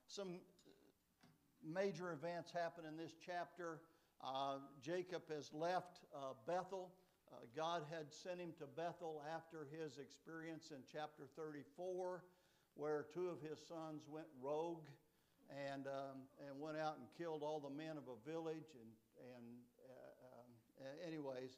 some major events happen in this chapter. Jacob has left Bethel. God had sent him to Bethel after his experience in chapter 34, where two of his sons went rogue and went out and killed all the men of a village. Anyways,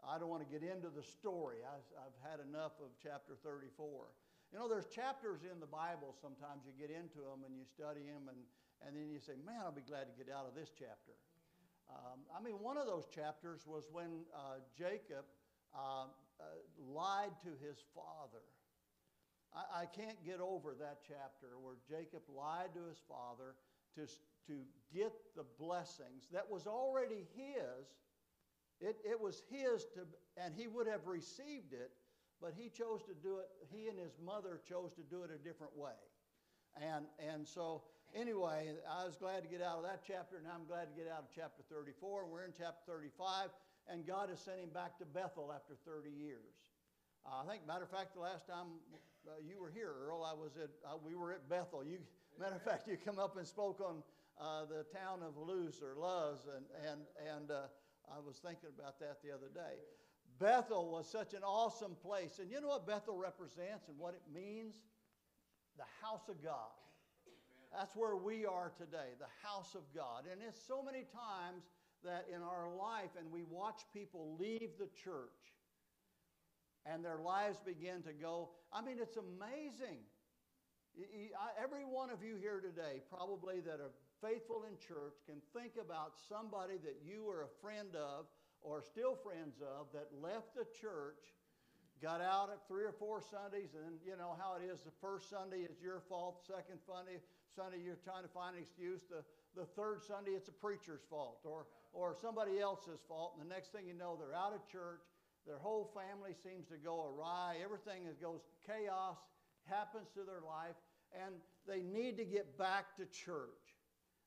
I don't want to get into the story. I've had enough of chapter 34. You know, there's chapters in the Bible, sometimes you get into them and you study them, and then you say, man, I'll be glad to get out of this chapter. One of those chapters was when Jacob lied to his father. I can't get over that chapter where Jacob lied to his father to get the blessings that was already his. It was his, and he would have received it, but he chose to do it. He and his mother chose to do it a different way. And so, anyway, I was glad to get out of that chapter. Now I'm glad to get out of chapter 34. We're in chapter 35, and God has sent him back to Bethel after 30 years. I think, matter of fact, the last time you were here, Earl, we were at Bethel. Matter of fact, you come up and spoke on the town of Luz, and I was thinking about that the other day. Bethel was such an awesome place. And you know what Bethel represents and what it means? The house of God. That's where we are today, the house of God. And it's so many times that in our life, and we watch people leave the church, and their lives begin to go. It's amazing. Every one of you here today, probably that are faithful in church, can think about somebody that you were a friend of or still friends of that left the church, got out at 3 or 4 Sundays, and you know how it is. The first Sunday is your fault. Second Sunday you're trying to find an excuse. The third Sunday it's a preacher's fault or somebody else's fault. And the next thing you know, they're out of church. Their whole family seems to go awry. Everything goes chaos, happens to their life, and they need to get back to church.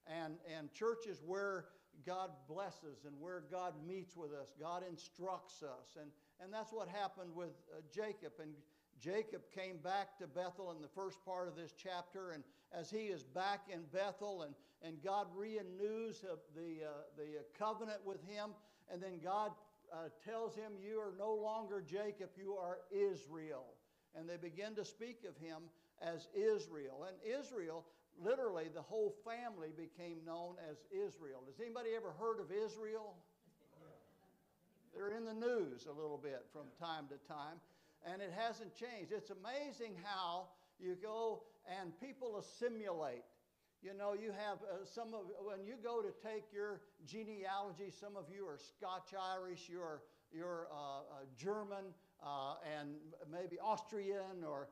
And church is where God blesses and where God meets with us. God instructs us. And that's what happened with Jacob. And Jacob came back to Bethel in the first part of this chapter. And as he is back in Bethel and God renews the covenant with him. And then God tells him, you are no longer Jacob, you are Israel. And they begin to speak of him as Israel. And Israel, literally the whole family became known as Israel. Has anybody ever heard of Israel? They're in the news a little bit from time to time, and it hasn't changed. It's amazing how you go and people assimilate. You know, you have when you go to take your genealogy, some of you are Scotch-Irish, you're German, and maybe Austrian or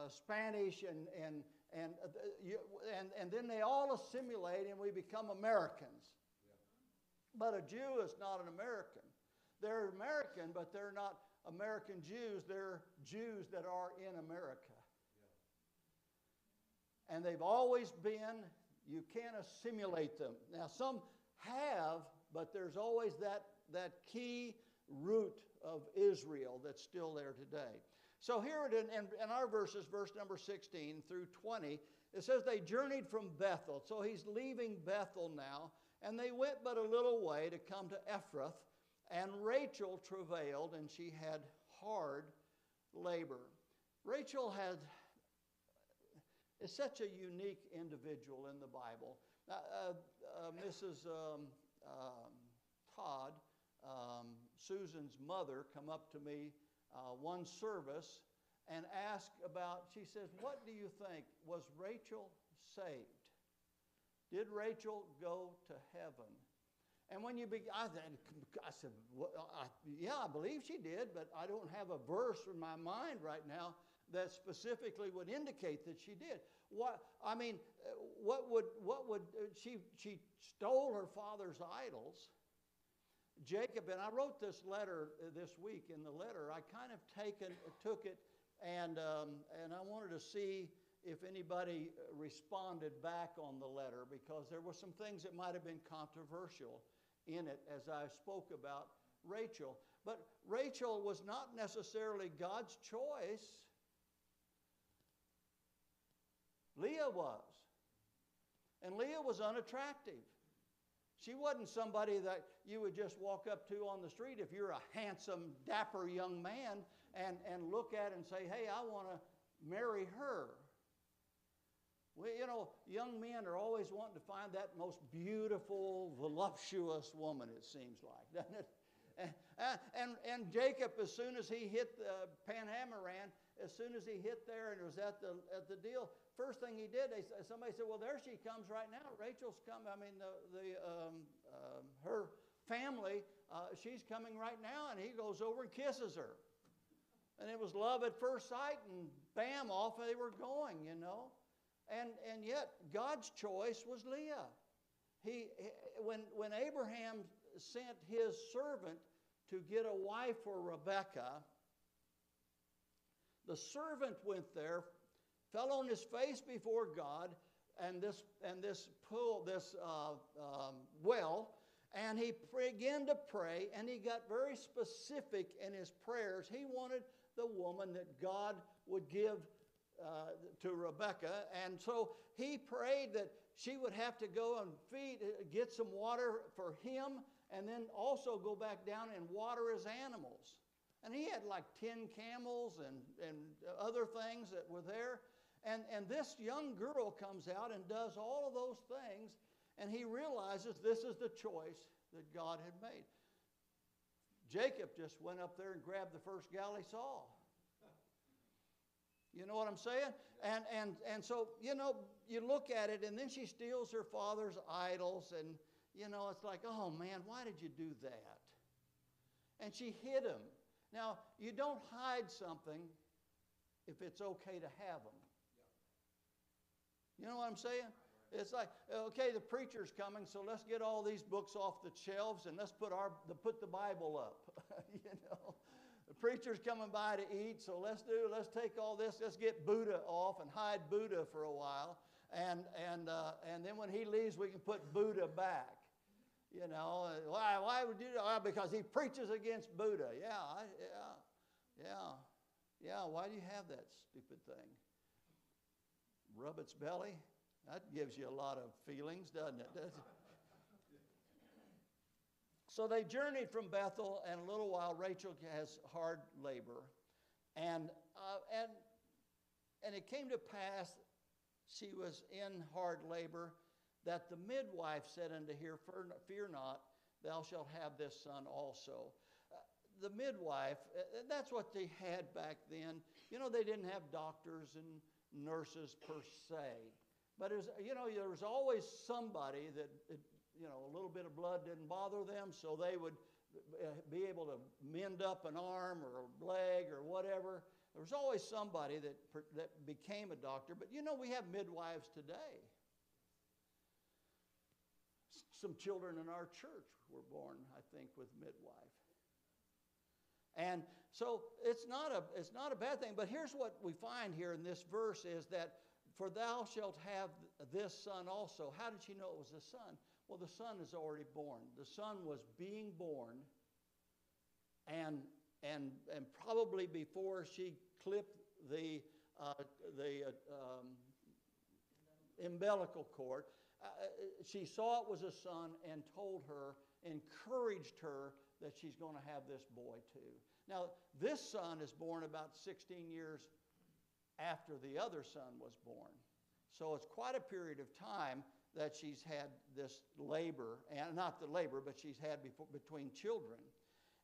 Spanish, and then they all assimilate and we become Americans. But a Jew is not an American. They're American, but they're not American Jews. They're Jews that are in America. And they've always been. You can't assimilate them. Now, some have, but there's always that key root of Israel that's still there today. So here in our verses, verse number 16 through 20, it says they journeyed from Bethel. So he's leaving Bethel now. And they went but a little way to come to Ephrath. And Rachel travailed, and she had hard labor. Rachel is such a unique individual in the Bible. Mrs. Todd, Susan's mother, come up to me one service and asked about, she says, what do you think? Was Rachel saved? Did Rachel go to heaven? And when I said, yeah, I believe she did, but I don't have a verse in my mind right now that specifically would indicate that she did. She stole her father's idols. Jacob, and I wrote this letter this week. In the letter, I kind of took it, and I wanted to see if anybody responded back on the letter, because there were some things that might have been controversial in it as I spoke about Rachel. But Rachel was not necessarily God's choice. Leah was. And Leah was unattractive. She wasn't somebody that you would just walk up to on the street if you're a handsome, dapper young man and look at and say, hey, I want to marry her. Well, you know, young men are always wanting to find that most beautiful, voluptuous woman, it seems like, doesn't it? And Jacob, as soon as he hit Panamaran, as soon as he hit there and was at the deal, first thing he did, somebody said, well, there she comes right now. Rachel's coming. I mean, her family, she's coming right now. And he goes over and kisses her. And it was love at first sight, and bam, off they were going, you know. And yet, God's choice was Leah. When Abraham sent his servant to get a wife for Rebekah, the servant went there, fell on his face before God and this well, and he began to pray, and he got very specific in his prayers. He wanted the woman that God would give to Rebekah, and so he prayed that she would have to go and get some water for him, and then also go back down and water his animals. And he had like 10 camels and other things that were there. And this young girl comes out and does all of those things, and he realizes this is the choice that God had made. Jacob just went up there and grabbed the first gal he saw. You know what I'm saying? And so, you know, you look at it, and then she steals her father's idols, and, you know, it's like, oh, man, why did you do that? And she hid him. Now, you don't hide something if it's okay to have them. You know what I'm saying? It's like, okay, the preacher's coming, so let's get all these books off the shelves and let's put the Bible up. You know, the preacher's coming by to eat, so let's take all this, let's get Buddha off and hide Buddha for a while, and then when he leaves, we can put Buddha back. You know, why would you do that? Because he preaches against Buddha. Yeah. Why do you have that stupid thing? Rub its belly? That gives you a lot of feelings, doesn't it? So they journeyed from Bethel, and a little while Rachel has hard labor. And it came to pass, she was in hard labor, that the midwife said unto her, fear not, thou shalt have this son also. The midwife, that's what they had back then. You know, they didn't have doctors and nurses per se. But, you know, there was always somebody that, you know, a little bit of blood didn't bother them, so they would be able to mend up an arm or a leg or whatever. There was always somebody that became a doctor. But, you know, we have midwives today. Some children in our church were born, I think, with midwife. And so it's not a bad thing. But here's what we find here in this verse is that, for thou shalt have this son also. How did she know it was a son? Well, the son is already born. The son was being born, and probably before she clipped the umbilical cord, she saw it was a son and told her, encouraged her that she's going to have this boy too. Now, this son is born about 16 years after the other son was born. So it's quite a period of time that she's had this labor, and not the labor, but she's had between children.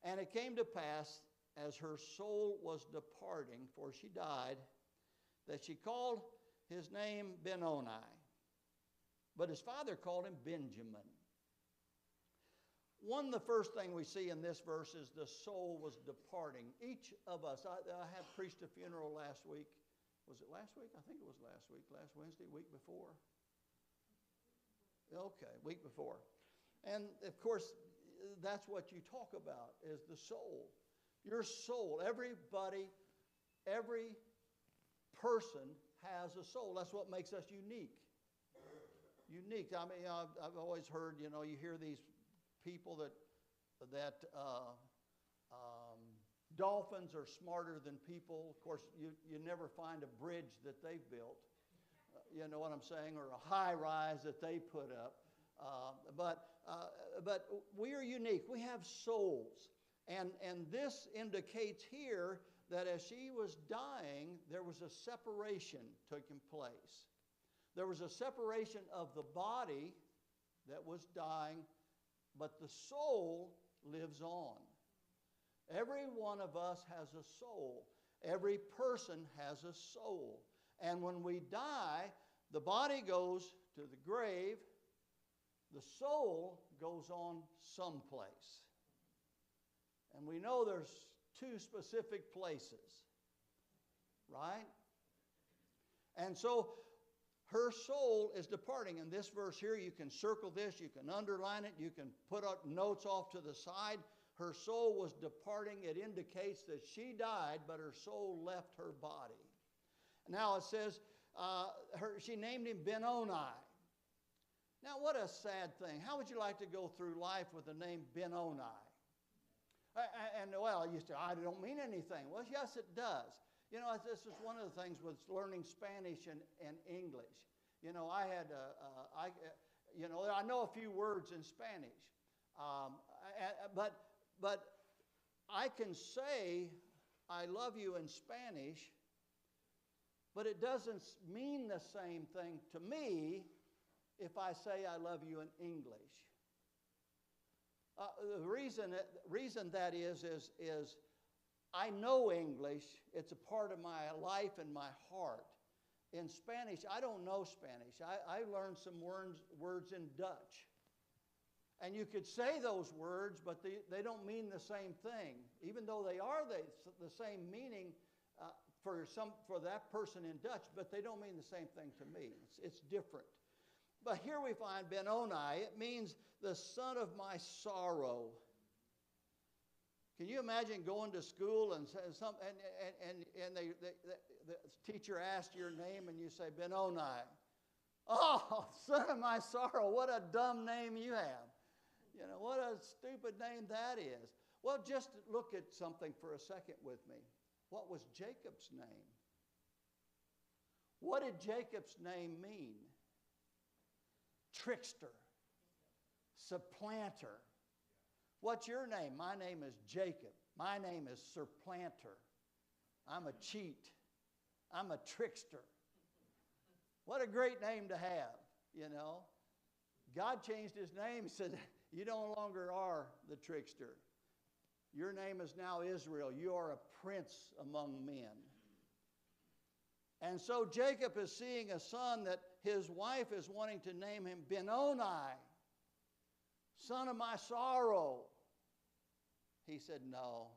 And it came to pass, as her soul was departing, for she died, that she called his name Benoni. But his father called him Benjamin. The first thing we see in this verse is the soul was departing. Each of us, I had preached a funeral last week. Was it last week? I think it was last week, last Wednesday, week before. Okay, week before. And of course, that's what you talk about, is the soul. Your soul, everybody, every person has a soul. That's what makes us unique. Unique. I mean, I've always heard, you know, you hear these people that dolphins are smarter than people. Of course, you never find a bridge that they've built. you know what I'm saying, or a high rise that they put up. But we are unique. We have souls. And this indicates here that as she was dying, there was a separation taking place. There was a separation of the body that was dying, but the soul lives on. Every one of us has a soul. Every person has a soul. And when we die, the body goes to the grave, the soul goes on someplace. And we know there's two specific places, right? And so her soul is departing. In this verse here, you can circle this, you can underline it, you can put out notes off to the side. Her soul was departing. It indicates that she died, but her soul left her body. Now it says she named him Ben-Oni. Now what a sad thing. How would you like to go through life with the name Ben-Oni? And well, you say, I don't mean anything. Well, yes, it does. You know, this is one of the things with learning Spanish and English. You know, I know a few words in Spanish, but I can say I love you in Spanish, but it doesn't mean the same thing to me if I say I love you in English. The reason that is I know English. It's a part of my life and my heart. In Spanish, I don't know Spanish. I learned some words in Dutch. And you could say those words, but they don't mean the same thing. Even though they are the same meaning for that person in Dutch, but they don't mean the same thing to me. It's different. But here we find Ben-Oni. It means the son of my sorrow. Can you imagine going to school and the teacher asks your name and you say Ben-Oni? Oh, son of my sorrow, what a dumb name you have. You know, what a stupid name that is. Well, just look at something for a second with me. What was Jacob's name? What did Jacob's name mean? Trickster, supplanter. What's your name? My name is Jacob. My name is supplanter. I'm a cheat. I'm a trickster. What a great name to have, you know. God changed his name. He said, you no longer are the trickster. Your name is now Israel. You are a prince among men. And so Jacob is seeing a son that his wife is wanting to name him Ben-Oni, son of my sorrow. He said, no,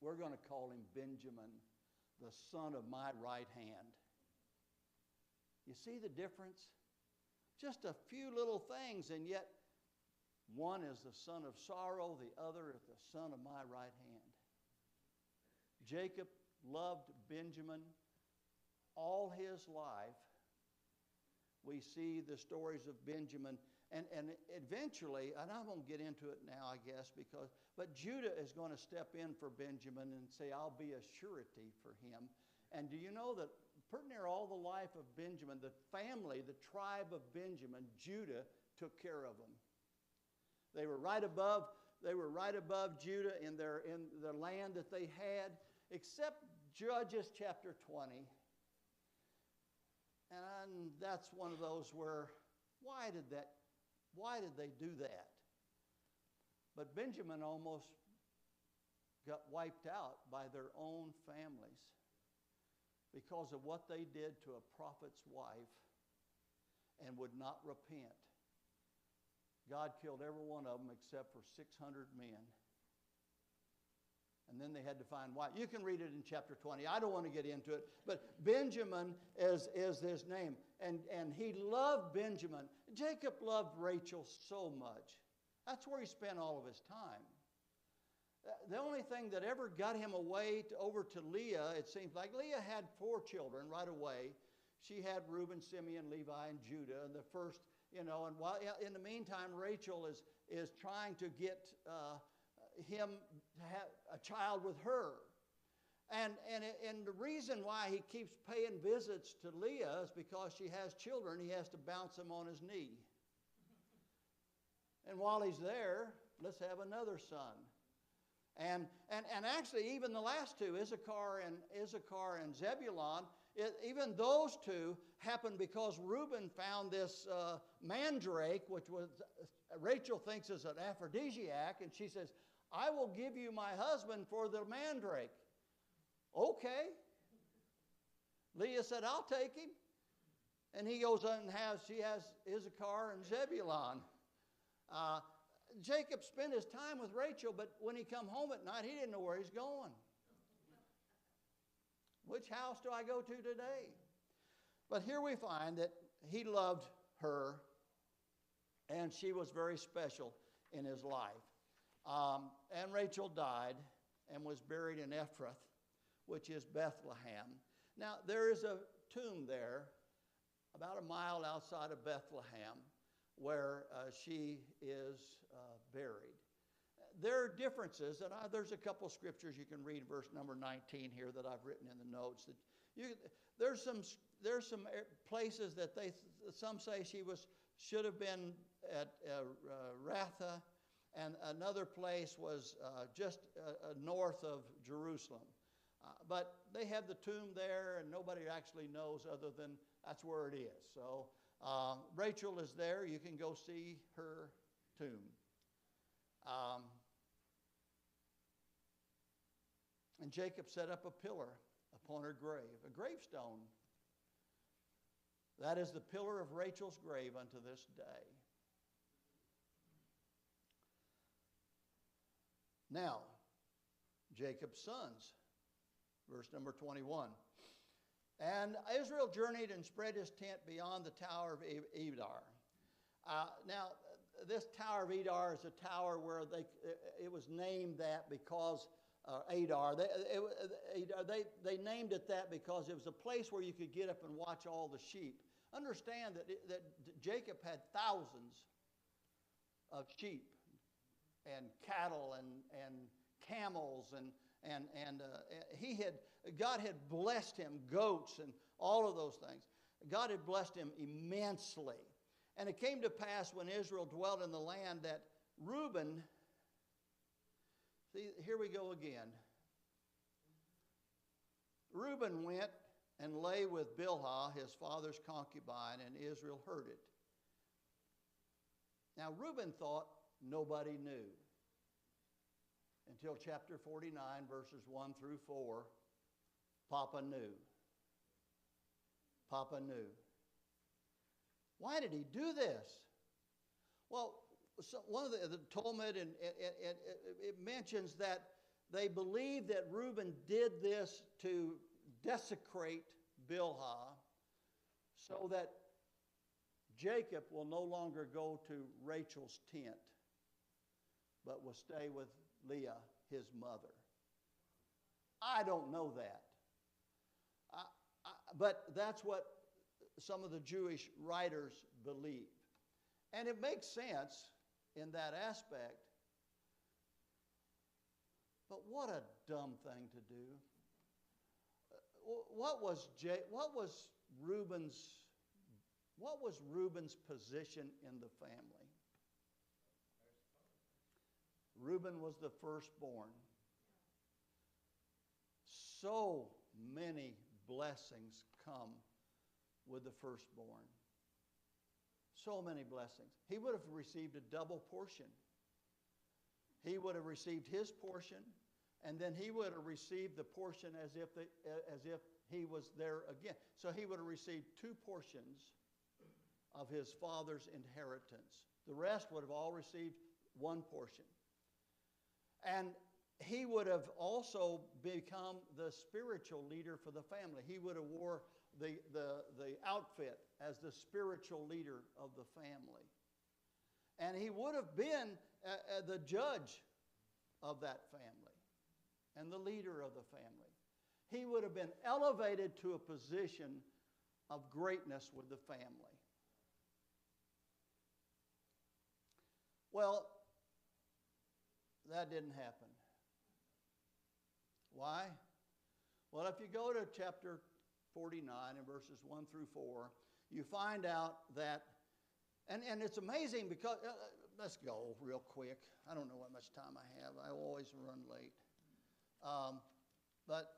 we're going to call him Benjamin, the son of my right hand. You see the difference? Just a few little things, and yet one is the son of sorrow, the other is the son of my right hand. Jacob loved Benjamin all his life. We see the stories of Benjamin, and eventually, and I won't get into it now, I guess, but Judah is going to step in for Benjamin and say, I'll be a surety for him. And do you know that pretty near all the life of Benjamin, the family, the tribe of Benjamin, Judah took care of them. They were right above Judah in the land that they had, except Judges chapter 20. And that's one of those where, why did they do that? But Benjamin almost got wiped out by their own families because of what they did to a prophet's wife and would not repent. God killed every one of them except for 600 men. And then they had to find why. You can read it in chapter 20. I don't want to get into it. But Benjamin is his name. And he loved Benjamin. Jacob loved Rachel so much. That's where he spent all of his time. The only thing that ever got him over to Leah, it seems like Leah had 4 children right away. She had Reuben, Simeon, Levi, and Judah. And the first, and while in the meantime, Rachel is trying to get him to have a child with her. And the reason why he keeps paying visits to Leah is because she has children. He has to bounce them on his knee. And while he's there, let's have another son. And actually, even the last two, Issachar and Zebulon, even those two happened because Reuben found this mandrake, which was Rachel thinks is an aphrodisiac, and she says, "I will give you my husband for the mandrake." Okay. Leah said, "I'll take him." And he goes on and she has Issachar and Zebulon. Jacob spent his time with Rachel, but when he come home at night, he didn't know where he's going. Which house do I go to today? But here we find that he loved her, and she was very special in his life. And Rachel died and was buried in Ephrath, which is Bethlehem. Now, there is a tomb there about a mile outside of Bethlehem where she is buried. There are differences, and there's a couple scriptures you can read, verse number 19 here that I've written in the notes. There's some places that some say she should have been at Ratha, and another place was just north of Jerusalem. But they have the tomb there, and nobody actually knows other than that's where it is. So Rachel is there. You can go see her tomb. And Jacob set up a pillar upon her grave, a gravestone. That is the pillar of Rachel's grave unto this day. Now, Jacob's sons, verse number 21. And Israel journeyed and spread his tent beyond the tower of Edar. Now, this Tower of Edar is a tower where it was named that because Adar. They named it that because it was a place where you could get up and watch all the sheep. Understand that Jacob had thousands of sheep and cattle and camels and God had blessed him, goats and all of those things. God had blessed him immensely. And it came to pass when Israel dwelt in the land that Reuben, see, here we go again. Reuben went and lay with Bilhah, his father's concubine, and Israel heard it. Now, Reuben thought nobody knew until chapter 49, verses 1 through 4. Papa knew. Papa knew. Why did he do this? Well, one of the Talmud, and it mentions that they believe that Reuben did this to desecrate Bilhah so that Jacob will no longer go to Rachel's tent, but will stay with Leah, his mother. I don't know that. But that's what some of the Jewish writers believe. And it makes sense in that aspect. But what a dumb thing to do. What was Reuben's position in the family? Reuben was the firstborn. So many blessings come with the firstborn. So many blessings. He would have received a double portion. He would have received his portion, and then he would have received the portion as if he was there again. So he would have received two portions of his father's inheritance. The rest would have all received one portion. And he would have also become the spiritual leader for the family. He would have wore the outfit as the spiritual leader of the family. And he would have been the judge of that family and the leader of the family. He would have been elevated to a position of greatness with the family. Well, that didn't happen. Why? Well, if you go to chapter 49 and verses 1 through 4, you find out that, and it's amazing because, let's go real quick. I don't know what much time I have. I always run late. But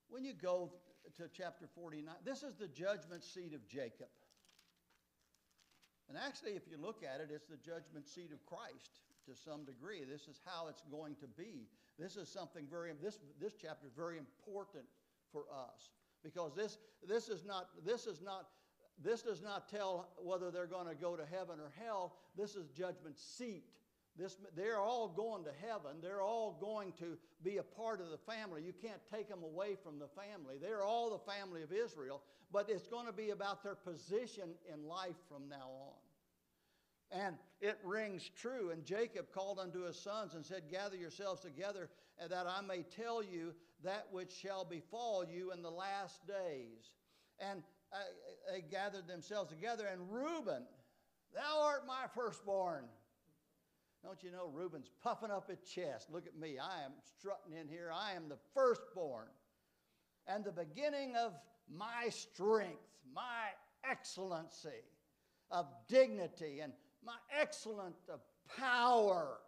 when you go to chapter 49, this is the judgment seat of Jacob. And actually, if you look at it, it's the judgment seat of Christ to some degree. This is how it's going to be. This is something this chapter is very important for us, because this does not tell whether they're going to go to heaven or hell. This is judgment seat. They're all going to heaven. They're all going to be a part of the family. You can't take them away from the family. They're all the family of Israel, but it's going to be about their position in life from now on. And it rings true. And Jacob called unto his sons and said, gather yourselves together, that I may tell you that which shall befall you in the last days. And they gathered themselves together, and Reuben, thou art my firstborn. Don't you know Reuben's puffing up his chest? Look at me. I am strutting in here. I am the firstborn. And the beginning of my strength, my excellency of dignity, and my excellence of power.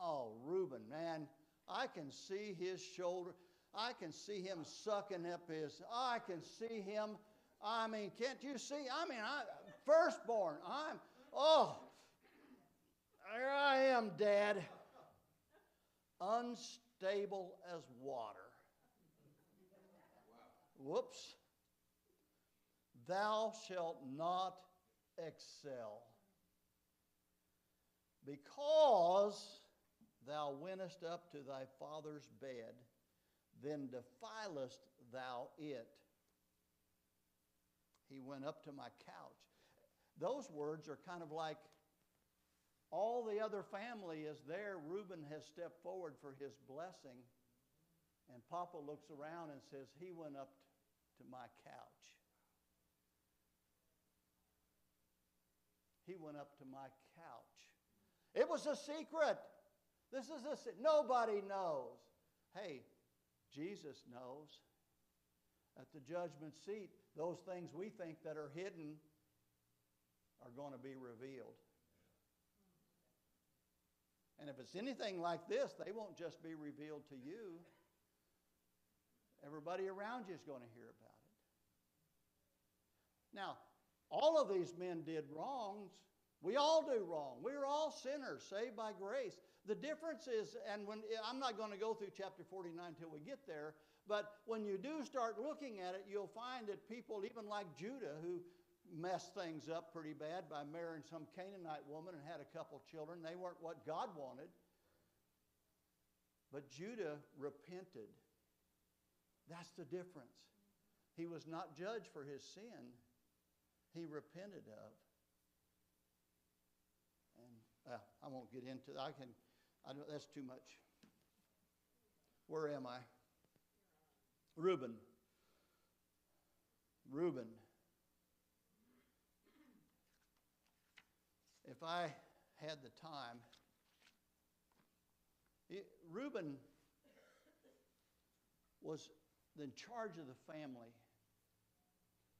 Oh, Reuben, man, I can see his shoulder. I can see him sucking up his, I can see him. I mean, can't you see? Firstborn. There I am, Dad. Unstable as water. Whoops. Thou shalt not excel, because thou wentest up to thy father's bed, then defilest thou it. He went up to my couch. Those words are kind of like, all the other family is there. Reuben has stepped forward for his blessing. And Papa looks around and says, he went up to my couch. He went up to my couch. It was a secret. This is a secret. Nobody knows. Hey, Jesus knows. At the judgment seat, those things we think that are hidden are going to be revealed. And if it's anything like this, they won't just be revealed to you. Everybody around you is going to hear about it. Now, all of these men did wrongs. We all do wrong. We're all sinners, saved by grace. The difference is, and I'm not going to go through chapter 49 until we get there, but when you do start looking at it, you'll find that people, even like Judah, who messed things up pretty bad by marrying some Canaanite woman and had a couple children. They weren't what God wanted. But Judah repented. That's the difference. He was not judged for his sin. He repented of. And I won't get into that. That's too much. Where am I? Reuben. If I had the time, Reuben was in charge of the family.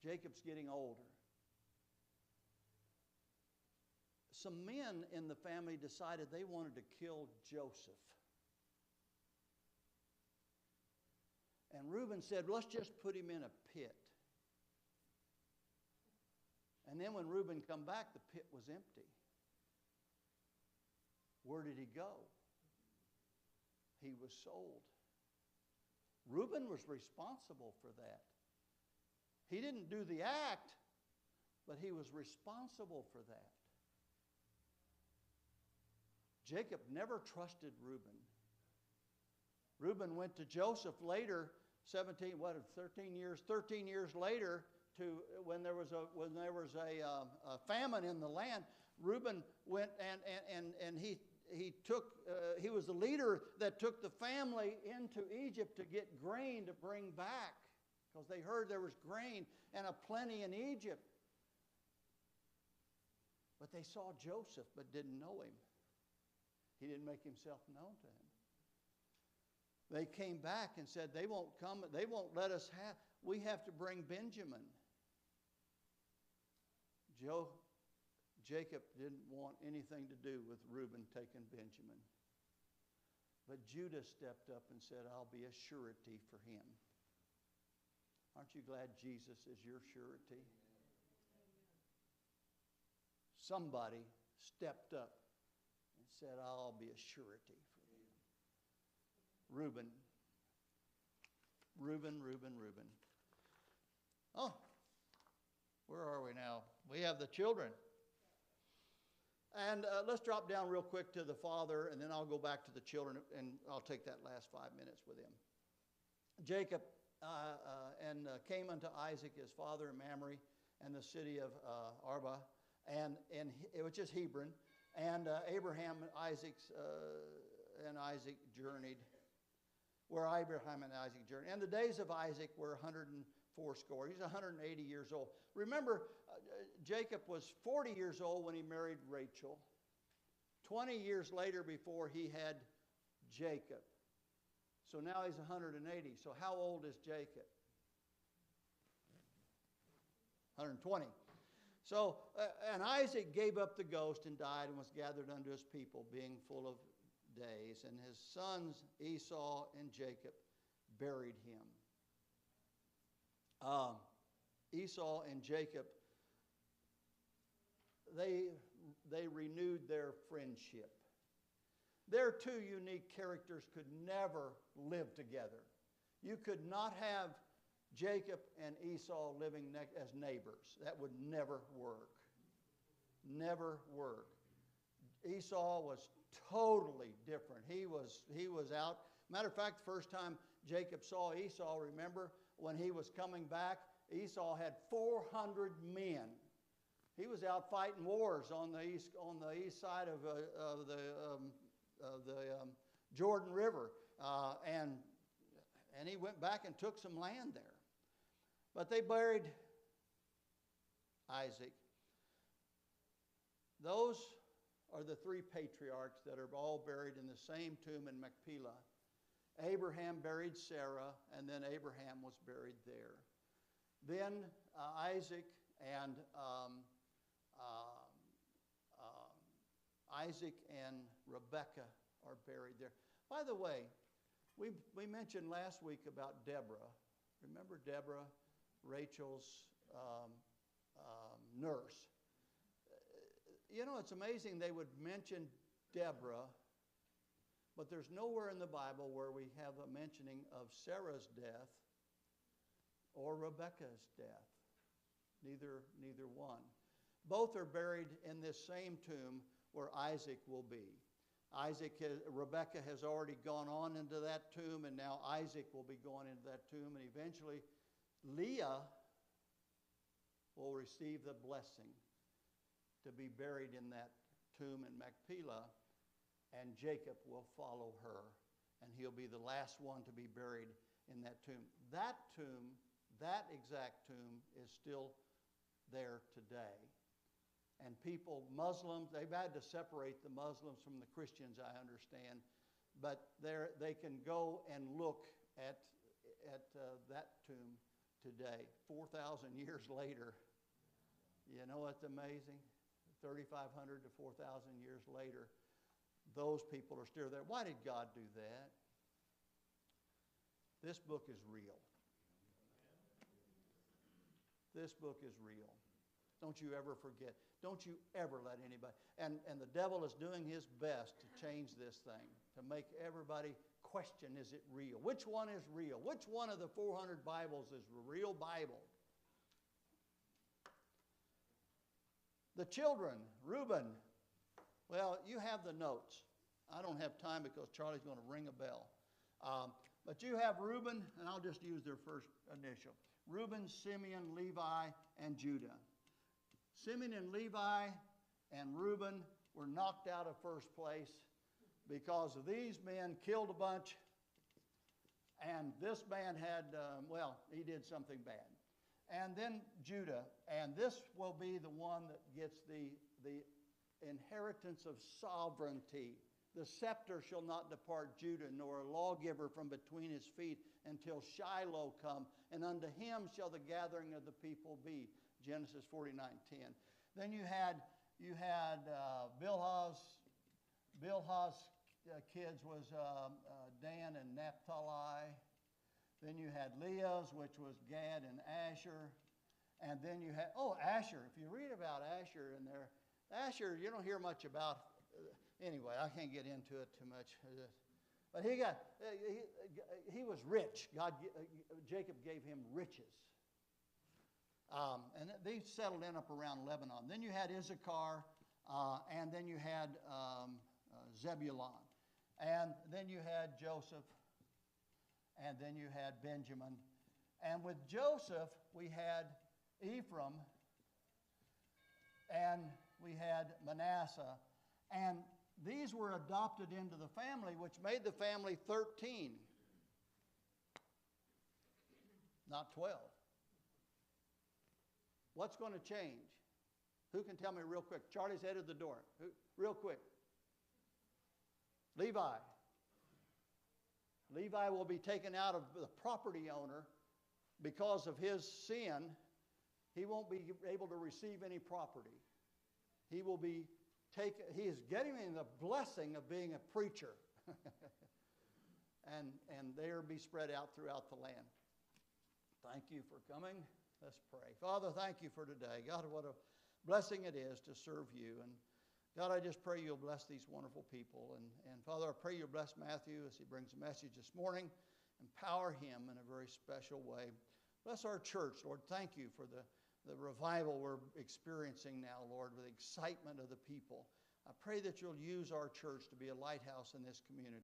Jacob's getting older. Some men in the family decided they wanted to kill Joseph. And Reuben said, let's just put him in a pit. And then when Reuben come back, the pit was empty. Where did he go? He was sold. Reuben was responsible for that. He didn't do the act, but he was responsible for that. Jacob never trusted Reuben. Reuben went to Joseph later, 13 years later, when there was a famine in the land. Reuben went and he was the leader that took the family into Egypt to get grain to bring back, because they heard there was grain and a plenty in Egypt. But they saw Joseph but didn't know him. He didn't make himself known to him. they came back and said, they won't come, they won't let us have, we have to bring Benjamin. Jacob didn't want anything to do with Reuben taking Benjamin. But Judah stepped up and said, I'll be a surety for him. Aren't you glad Jesus is your surety? Somebody stepped up and said, I'll be a surety for you. Reuben. Oh, where are we now? We have the children. And let's drop down real quick to the father, and then I'll go back to the children, and I'll take that last 5 minutes with him. Jacob came unto Isaac his father in Mamre, and the city of Arba, and which is Hebron. And Abraham and Isaac journeyed, where Abraham and Isaac journeyed. And the days of Isaac were 104 score. He's 180 years old. Remember, Jacob was 40 years old when he married Rachel. 20 years later before he had Jacob. So now he's 180. So how old is Jacob? 120. So, and Isaac gave up the ghost and died and was gathered unto his people, being full of days. And his sons Esau and Jacob buried him. Esau and Jacob, they renewed their friendship. Their two unique characters could never live together. You could not have Jacob and Esau living as neighbors. That would never work. Never work. Esau was totally different. He was out. Matter of fact, the first time Jacob saw Esau, remember, when he was coming back, Esau had 400 men. He was out fighting wars on the east side of the Jordan River, and he went back and took some land there. But they buried Isaac. Those are the three patriarchs that are all buried in the same tomb in Machpelah. Abraham buried Sarah, and then Abraham was buried there. Then Isaac and Rebekah are buried there. By the way, we mentioned last week about Deborah. Remember Deborah, Rachel's nurse? You know, it's amazing they would mention Deborah, but there's nowhere in the Bible where we have a mentioning of Sarah's death or Rebekah's death. Neither one. Both are buried in this same tomb where Isaac will be. Rebekah has already gone on into that tomb, and now Isaac will be going into that tomb, and eventually Leah will receive the blessing to be buried in that tomb in Machpelah, and Jacob will follow her, and he'll be the last one to be buried in that tomb. That tomb, that exact tomb, is still there today. And people, Muslims, they've had to separate the Muslims from the Christians, I understand, but they can go and look at that tomb today, 4,000 years later. You know what's amazing? 3,500 to 4,000 years later, those people are still there. Why did God do that? This book is real. This book is real. Don't you ever forget. Don't you ever let anybody. And the devil is doing his best to change this thing, to make everybody question, is it real? Which one is real? Which one of the 400 Bibles is the real Bible? The children, Reuben. Well, you have the notes. I don't have time because Charlie's going to ring a bell. But you have Reuben, and I'll just use their first initial. Reuben, Simeon, Levi, and Judah. Simeon and Levi and Reuben were knocked out of first place because of these men killed a bunch, and this man had, he did something bad. And then Judah, and this will be the one that gets the inheritance of sovereignty The scepter shall not depart Judah, nor a lawgiver from between his feet until Shiloh come, and unto him shall the gathering of the people be. Genesis 49:10. Then you had Bilhah's kids was Dan and Naphtali. Then you had Leah's, which was Gad and Asher. And then you had, Asher. If you read about Asher in there, Asher, you don't hear much about. Anyway, I can't get into it too much. But he was rich. Jacob gave him riches. And they settled in up around Lebanon. Then you had Issachar, and then you had Zebulun. And then you had Joseph, and then you had Benjamin. And with Joseph, we had Ephraim, and we had Manasseh. And these were adopted into the family, which made the family 13, not 12. What's going to change? Who can tell me real quick? Charlie's headed the door. Real quick. Levi. Levi will be taken out of the property owner because of his sin. He won't be able to receive any property. He will be taken. He is getting the blessing of being a preacher. and there be spread out throughout the land. Thank you for coming. Let's pray. Father, thank you for today. God, what a blessing it is to serve you. And God, I just pray you'll bless these wonderful people. And Father, I pray you'll bless Matthew as he brings a message this morning. Empower him in a very special way. Bless our church, Lord. Thank you for the revival we're experiencing now, Lord, with the excitement of the people. I pray that you'll use our church to be a lighthouse in this community.